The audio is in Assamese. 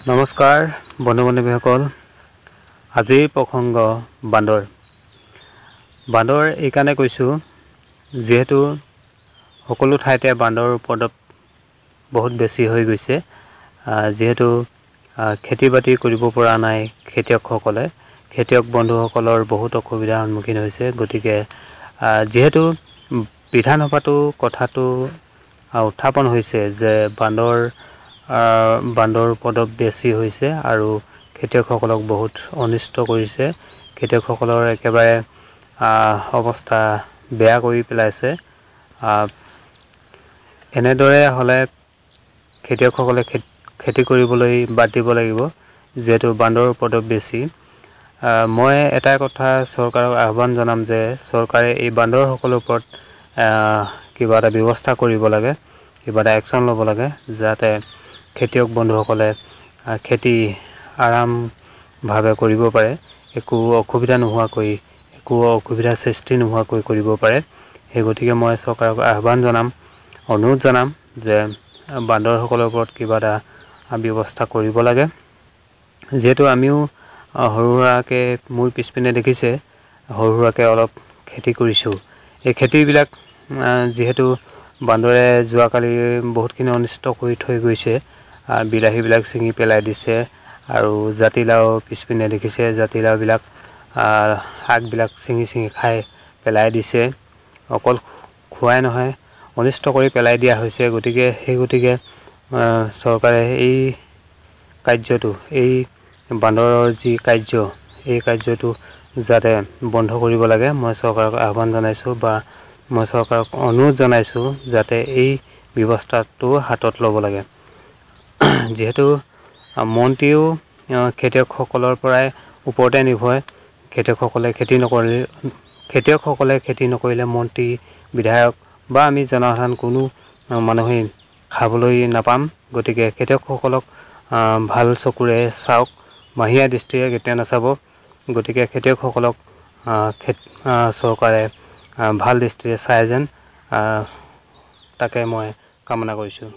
নমস্কাৰ বন্ধু বান্ধৱীসকল। আজিৰ প্ৰসংগ বান্দৰ এই কাৰণে কৈছোঁ যিহেতু সকলো ঠাইতে বান্দৰৰ উপদ্ৰৱ বহুত বেছি হৈ গৈছে। যিহেতু খেতি বাতি কৰিব পৰা নাই খেতিয়কসকলে, খেতিয়ক বন্ধুসকলৰ বহুত অসুবিধাৰ সন্মুখীন হৈছে। গতিকে যিহেতু বিধানসভাতো কথাটো উত্থাপন হৈছে যে বান্দৰ উপদ্ৰৱ বেছি হৈছে আৰু খেতিয়কসকলক বহুত অনিষ্ট কৰিছে, খেতিয়কসকলৰ একেবাৰে অৱস্থা বেয়া কৰি পেলাইছে। এনেদৰে হ'লে খেতিয়কসকলে খেতি কৰিবলৈ বাদ দিব লাগিব, যিহেতু বান্দৰৰ উপদ্ৰৱ বেছি। মই এটা কথা চৰকাৰক আহ্বান জনাম যে চৰকাৰে এই বান্দৰসকলৰ ওপৰত কিবা এটা ব্যৱস্থা কৰিব লাগে, কিবা এটা একশ্যন ল'ব লাগে, যাতে খেতিয়ক বন্ধুসকলে খেতি আৰামভাৱে কৰিব পাৰে, একো অসুবিধা নোহোৱাকৈ, একো অসুবিধাৰ সৃষ্টি নোহোৱাকৈ কৰিব পাৰে। সেই গতিকে মই চৰকাৰক আহ্বান জনাম, অনুৰোধ জনাম যে বান্দৰসকলৰ ওপৰত কিবা এটা ব্যৱস্থা কৰিব লাগে। যিহেতু আমিও সৰু সুৰাকৈ মোৰ পিছপিনে দেখিছে সৰু সুৰাকৈ অলপ খেতি কৰিছোঁ। এই খেতিবিলাক যিহেতু বান্দৰে যোৱাকালি বহুতখিনি অনিষ্ট কৰি থৈ গৈছে, বিলাহীবিলাক ছিঙি পেলাই দিছে আৰু জাতিলাও পিছপিনে দেখিছে, জাতিলাওবিলাক আগবিলাক ছিঙি খাই পেলাই দিছে। অকল খোৱাই নহয়, অনিষ্ট কৰি পেলাই দিয়া হৈছে। গতিকে চৰকাৰে এই কাৰ্যটো, এই বান্দৰৰ যি এই কাৰ্যটো যাতে বন্ধ কৰিব লাগে, মই চৰকাৰক আহ্বান জনাইছোঁ বা মই চৰকাৰক অনুৰোধ জনাইছোঁ যাতে এই ব্যৱস্থাটো হাতত ল'ব লাগে। যিহেতু মন্ত্ৰীও খেতিয়কসকলৰ পৰাই ওপৰতে নিৰ্ভৰ, খেতিয়কসকলে খেতি নকৰিলে মন্ত্ৰী, বিধায়ক বা আমি জনসাধাৰণ কোনো মানুহেই খাবলৈ নাপাম। গতিকে খেতিয়কসকলক ভাল চকুৰে চাওক, মাহীয়া দৃষ্টিৰে কেতিয়াও নাচাব। গতিকে খেতিয়কসকলক চৰকাৰে ভাল দৃষ্টিৰে চাই যেন, তাকে মই কামনা কৰিছোঁ।